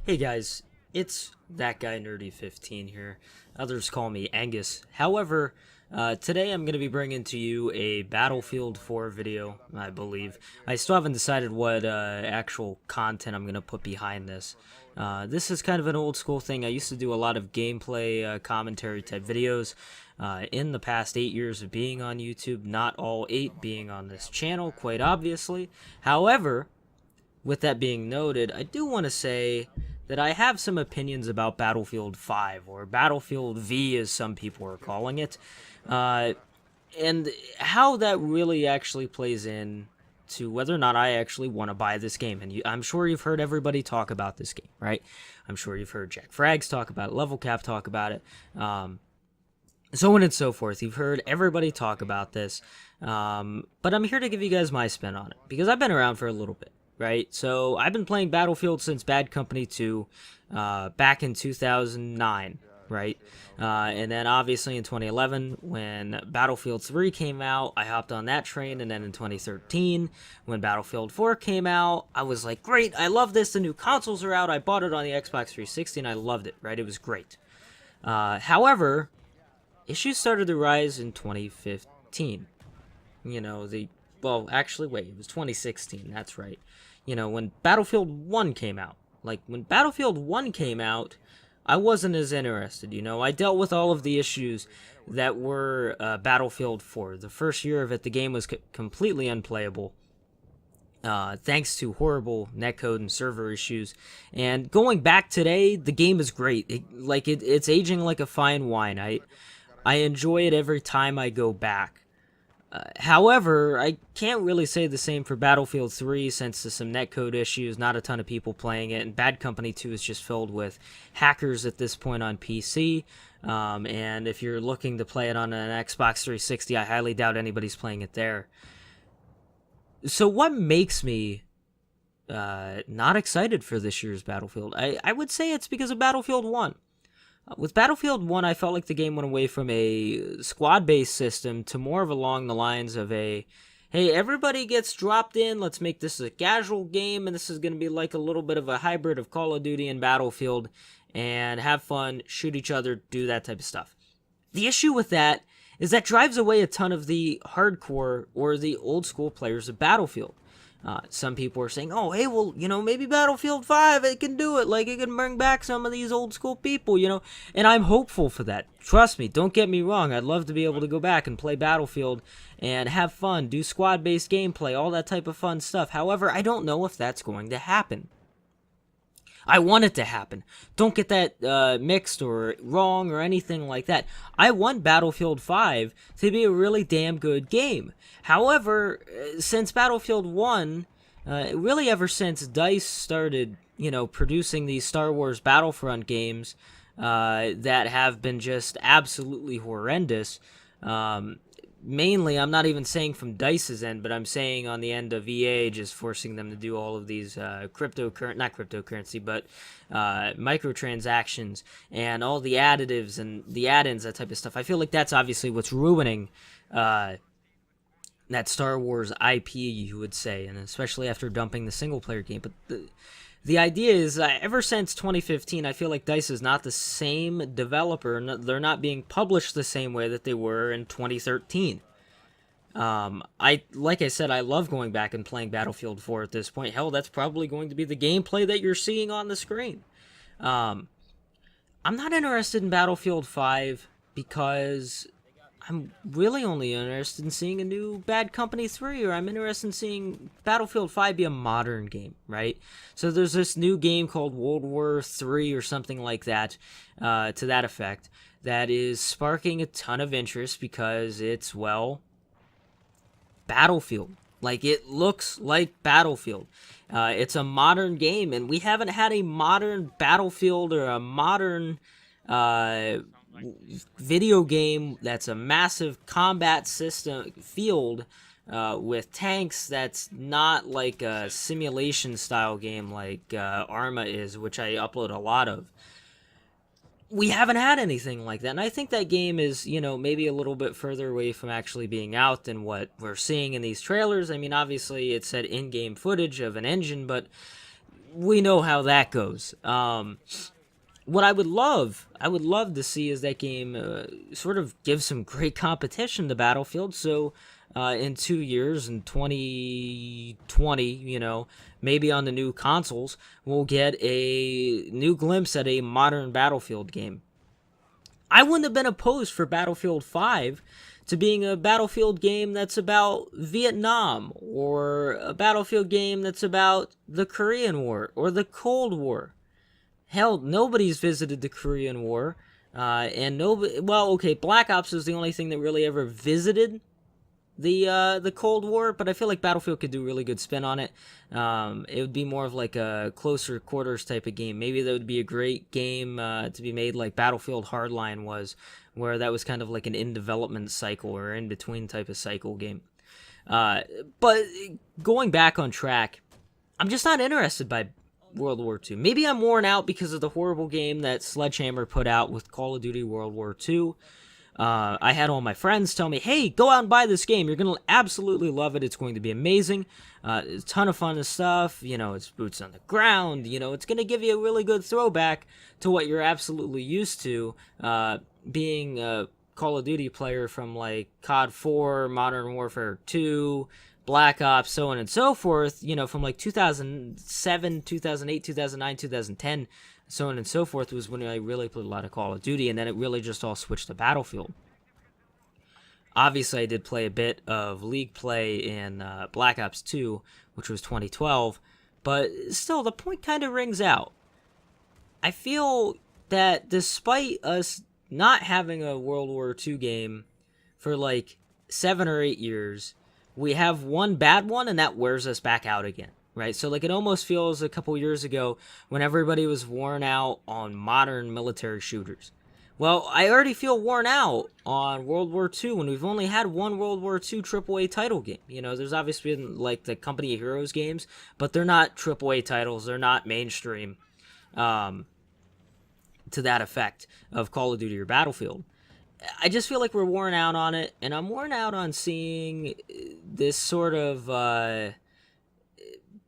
Hey guys, it's that guy Nerdy15 here. Others call me Angus. However, today I'm going to be bringing to you a Battlefield 4 video, I believe. I still haven't decided what actual content I'm going to put behind this. This is kind of an old school thing. I used to do a lot of gameplay commentary type videos in the past 8 years of being on YouTube. Not all 8 being on this channel, quite obviously. However, with that being noted, I do want to say that I have some opinions about Battlefield 5, or Battlefield V as some people are calling it, and how that really actually plays in to whether or not I actually want to buy this game. And I'm sure you've heard everybody talk about this game, right? I'm sure you've heard Jack Frags talk about it, Level Cap talk about it, so on and so forth. You've heard everybody talk about this, but I'm here to give you guys my spin on it, because I've been around for a little bit. Right, so I've been playing Battlefield since Bad Company 2 back in 2009, right? And then obviously in 2011, when Battlefield 3 came out, I hopped on that train. And then in 2013, when Battlefield 4 came out, I was like, great, I love this. The new consoles are out. I bought it on the Xbox 360 and I loved it, right? It was great. However, issues started to rise in 2015. You know, well, actually, wait, it was 2016, that's right. You know, when Battlefield 1 came out. Like, when Battlefield 1 came out, I wasn't as interested, you know. I dealt with all of the issues that were Battlefield 4. The first year of it, the game was completely unplayable. Thanks to horrible netcode and server issues. And going back today, the game is great. It's aging like a fine wine. I enjoy it every time I go back. However, I can't really say the same for Battlefield 3 since there's some netcode issues, not a ton of people playing it, and Bad Company 2 is just filled with hackers at this point on PC. And if you're looking to play it on an Xbox 360, I highly doubt anybody's playing it there. So what makes me not excited for this year's Battlefield? I would say it's because of Battlefield 1. With Battlefield 1, I felt like the game went away from a squad-based system to more of along the lines of a, hey, everybody gets dropped in, let's make this a casual game, and this is going to be like a little bit of a hybrid of Call of Duty and Battlefield, and have fun, shoot each other, do that type of stuff. The issue with that is that drives away a ton of the hardcore or the old-school players of Battlefield. Some people are saying, oh, hey, well, you know, maybe Battlefield 5, it can do it. Like, it can bring back some of these old school people, you know. And I'm hopeful for that. Trust me, don't get me wrong. I'd love to be able to go back and play Battlefield and have fun, do squad-based gameplay, all that type of fun stuff. However, I don't know if that's going to happen. I want it to happen. Don't get that mixed or wrong or anything like that. I want Battlefield 5 to be a really damn good game. However, since Battlefield 1, really ever since DICE started, you know, producing these Star Wars Battlefront games that have been just absolutely horrendous, mainly, I'm not even saying from DICE's end, but I'm saying on the end of EA, just forcing them to do all of these not cryptocurrency, but microtransactions and all the additives and the add-ins, that type of stuff. I feel like that's obviously what's ruining that Star Wars IP, you would say, and especially after dumping the single-player game. But the idea is, ever since 2015, I feel like DICE is not the same developer. They're not being published the same way that they were in 2013. Like I said, I love going back and playing Battlefield 4 at this point. Hell, that's probably going to be the gameplay that you're seeing on the screen. I'm not interested in Battlefield 5 because I'm really only interested in seeing a new Bad Company 3, or I'm interested in seeing Battlefield 5 be a modern game, right? So there's this new game called World War 3 or something like that, to that effect, that is sparking a ton of interest because it's, well, Battlefield. Like, it looks like Battlefield. It's a modern game, and we haven't had a modern Battlefield or a modern video game that's a massive combat system field with tanks that's not like a simulation style game like Arma is, which I upload a lot of. We haven't had anything like that, and I think that game is, you know, maybe a little bit further away from actually being out than what we're seeing in these trailers. I mean, obviously it said in-game footage of an engine, but we know how that goes. What I would love to see is that game sort of give some great competition to Battlefield. So in 2 years, in 2020, maybe on the new consoles, we'll get a new glimpse at a modern Battlefield game. I wouldn't have been opposed for Battlefield 5 to being a Battlefield game that's about Vietnam, or a Battlefield game that's about the Korean War or the Cold War. Hell, nobody's visited the Korean War, and nobody. Well, okay, Black Ops is the only thing that really ever visited the Cold War, but I feel like Battlefield could do a really good spin on it. It would be more of like a closer quarters type of game. Maybe that would be a great game to be made like Battlefield Hardline was, where that was kind of like an in-development cycle or in-between type of cycle game. But going back on track, I'm just not interested by World War II. Maybe I'm worn out because of the horrible game that Sledgehammer put out with Call of Duty World War II. I had all my friends tell me, hey, go out and buy this game. You're going to absolutely love it. It's going to be amazing. It's a ton of fun and stuff. It's boots on the ground. It's going to give you a really good throwback to what you're absolutely used to, being a Call of Duty player from like COD 4, Modern Warfare 2, Black Ops, so on and so forth, from like 2007, 2008, 2009, 2010, so on and so forth, was when I really played a lot of Call of Duty, and then it really just all switched to Battlefield. Obviously, I did play a bit of League play in Black Ops 2, which was 2012, but still, the point kind of rings out. I feel that despite us not having a World War II game for like 7 or 8 years, we have one bad one, and that wears us back out again, right? So, like, it almost feels a couple years ago when everybody was worn out on modern military shooters. Well, I already feel worn out on World War II when we've only had one World War II AAA title game. There's obviously been, like, the Company of Heroes games, but they're not AAA titles. They're not mainstream to that effect of Call of Duty or Battlefield. I just feel like we're worn out on it, and I'm worn out on seeing this sort of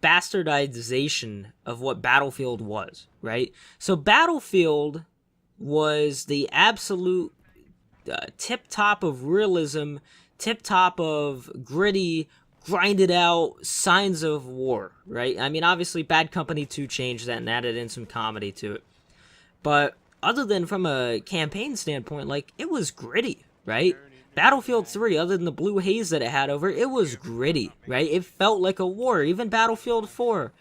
bastardization of what Battlefield was, right? So Battlefield was the absolute tip-top of realism, tip-top of gritty, grinded out signs of war, right? I mean, obviously Bad Company 2 changed that and added in some comedy to it. But other than from a campaign standpoint, like, it was gritty, right? Battlefield 3, other than the blue haze that it had over it, was gritty, right? It felt like a war. Even Battlefield 4,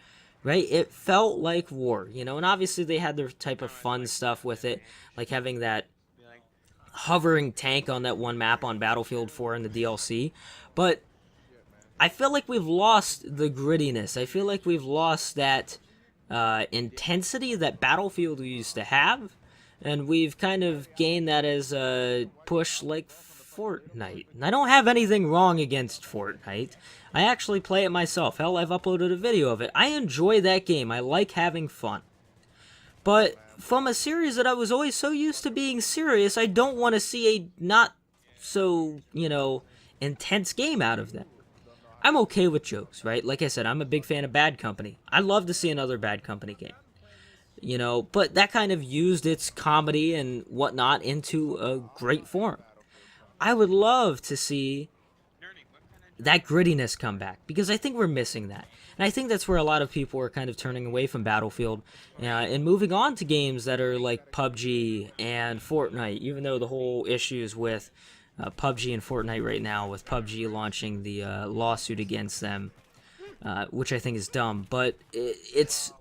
right? It felt like war, and obviously they had their type of fun stuff with it, like having that hovering tank on that one map on Battlefield 4 in the DLC. But I feel like we've lost the grittiness. I feel like we've lost that intensity that Battlefield used to have. And we've kind of gained that as a push like Fortnite. And I don't have anything wrong against Fortnite. I actually play it myself. Hell, I've uploaded a video of it. I enjoy that game. I like having fun. But from a series that I was always so used to being serious, I don't want to see a not so, intense game out of them. I'm okay with jokes, right? Like I said, I'm a big fan of Bad Company. I'd love to see another Bad Company game. But that kind of used its comedy and whatnot into a great form. I would love to see that grittiness come back, because I think we're missing that. And I think that's where a lot of people are kind of turning away from Battlefield and moving on to games that are like PUBG and Fortnite, even though the whole issues with PUBG and Fortnite right now, with PUBG launching the lawsuit against them, which I think is dumb. But it's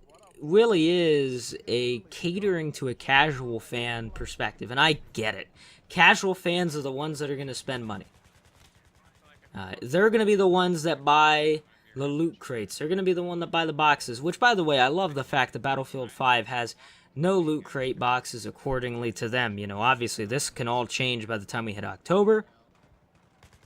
really is a catering to a casual fan perspective, and I get it. Casual fans are the ones that are going to spend money. They're going to be the ones that buy the loot crates. They're going to be the one that buy the boxes, which, by the way, I love the fact that Battlefield 5 has no loot crate boxes accordingly to them. Obviously this can all change by the time we hit October.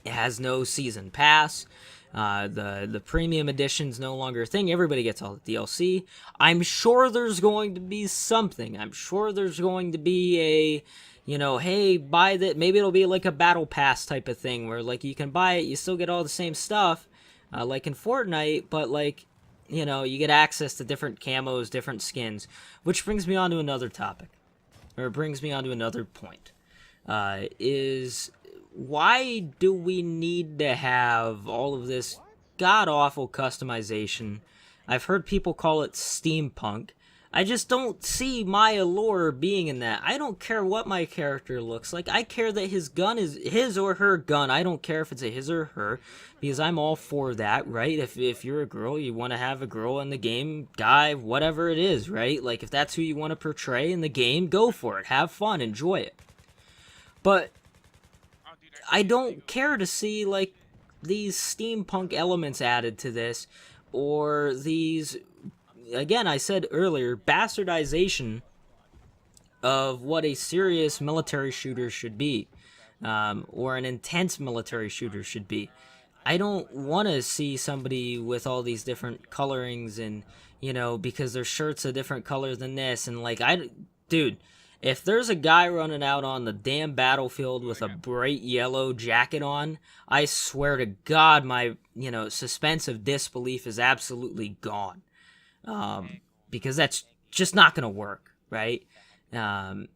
It has no season pass. The premium edition's no longer a thing. Everybody gets all the DLC. I'm sure there's going to be something. I'm sure there's going to be a, hey, buy that. Maybe it'll be like a battle pass type of thing where, like, you can buy it, you still get all the same stuff, like in Fortnite, but, like, you know, you get access to different camos, different skins, which brings me on to another topic, or brings me on to another point, is why do we need to have all of this god-awful customization? I've heard people call it steampunk. I just don't see my allure being in that. I don't care what my character looks like. I care that his gun is his or her gun. I don't care if it's a his or her, because I'm all for that, right? If you're a girl, you want to have a girl in the game, guy, whatever it is, right? Like, if that's who you want to portray in the game, go for it. Have fun. Enjoy it. But I don't care to see, like, these steampunk elements added to this, or these, again, I said earlier, bastardization of what a serious military shooter should be, or an intense military shooter should be. I don't want to see somebody with all these different colorings and, you know, because their shirt's a different color than this, and, like, dude, if there's a guy running out on the damn battlefield with a bright yellow jacket on, I swear to God, my, you know, suspense of disbelief is absolutely gone. Because that's just not going to work, right? And,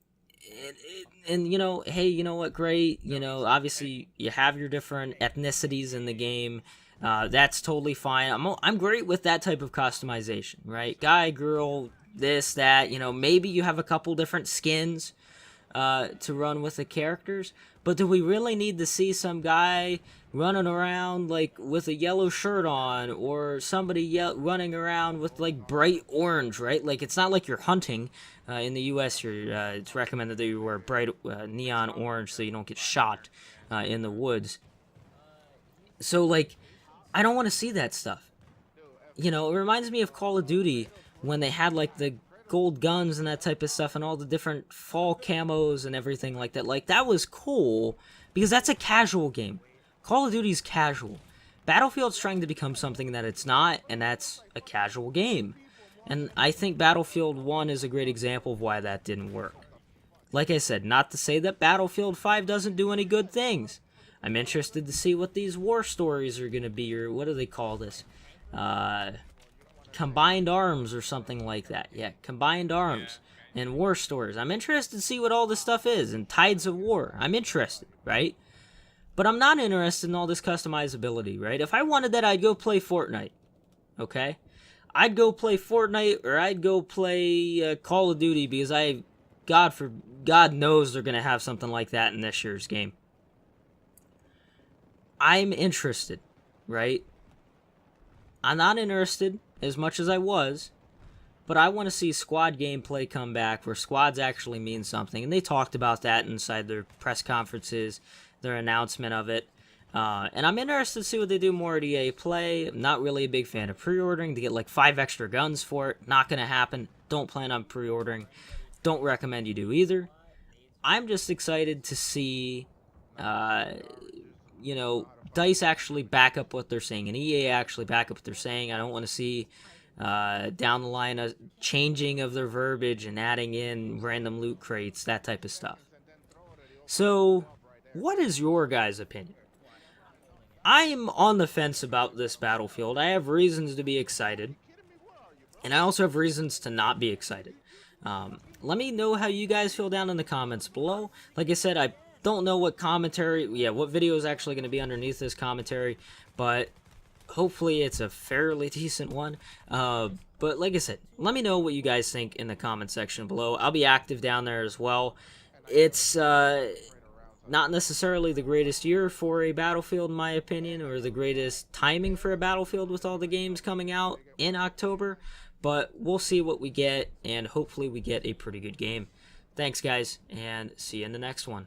you know, hey, you know what, great, you know, obviously you have your different ethnicities in the game, that's totally fine. I'm great with that type of customization, right? Guy, girl, this, that, you know, maybe you have a couple different skins to run with the characters, but do we really need to see some guy running around like with a yellow shirt on, or somebody running around with like bright orange, right? Like, it's not like you're hunting. In the US, it's recommended that you wear bright neon orange so you don't get shot in the woods. So, like, I don't want to see that stuff. You know, it reminds me of Call of Duty when they had like the gold guns and that type of stuff and all the different fall camos and everything like that. Like, that was cool because that's a casual game. Call of Duty's casual. Battlefield's trying to become something that it's not, and that's a casual game. And I think Battlefield 1 is a great example of why that didn't work. Like I said, not to say that Battlefield 5 doesn't do any good things. I'm interested to see what these war stories are going to be, or what do they call this? Combined arms or something like that. Yeah, combined arms and war stories. I'm interested to see what all this stuff is, and Tides of War. I'm interested, right? But I'm not interested in all this customizability, right? If I wanted that, I'd go play Fortnite, okay? I'd go play Fortnite, or I'd go play Call of Duty, because God knows they're going to have something like that in this year's game. I'm interested, right? I'm not interested as much as I was, but I want to see squad gameplay come back, where squads actually mean something, and they talked about that inside their press conferences, their announcement of it. And I'm interested to see what they do more at EA Play. I'm not really a big fan of pre-ordering to get like 5 extra guns for it. Not going to happen. Don't plan on pre-ordering. Don't recommend you do either. I'm just excited to see, you know, DICE actually back up what they're saying, and EA actually back up what they're saying. I don't want to see down the line a changing of their verbiage and adding in random loot crates, that type of stuff. So, what is your guys' opinion? I'm on the fence about this Battlefield. I have reasons to be excited, and I also have reasons to not be excited. Let me know how you guys feel down in the comments below. Like I said, I don't know what what video is actually going to be underneath this commentary, but hopefully it's a fairly decent one. But like I said, let me know what you guys think in the comment section below. I'll be active down there as well. It's not necessarily the greatest year for a Battlefield, in my opinion, or the greatest timing for a Battlefield with all the games coming out in October, but we'll see what we get, and hopefully we get a pretty good game. Thanks, guys, and see you in the next one.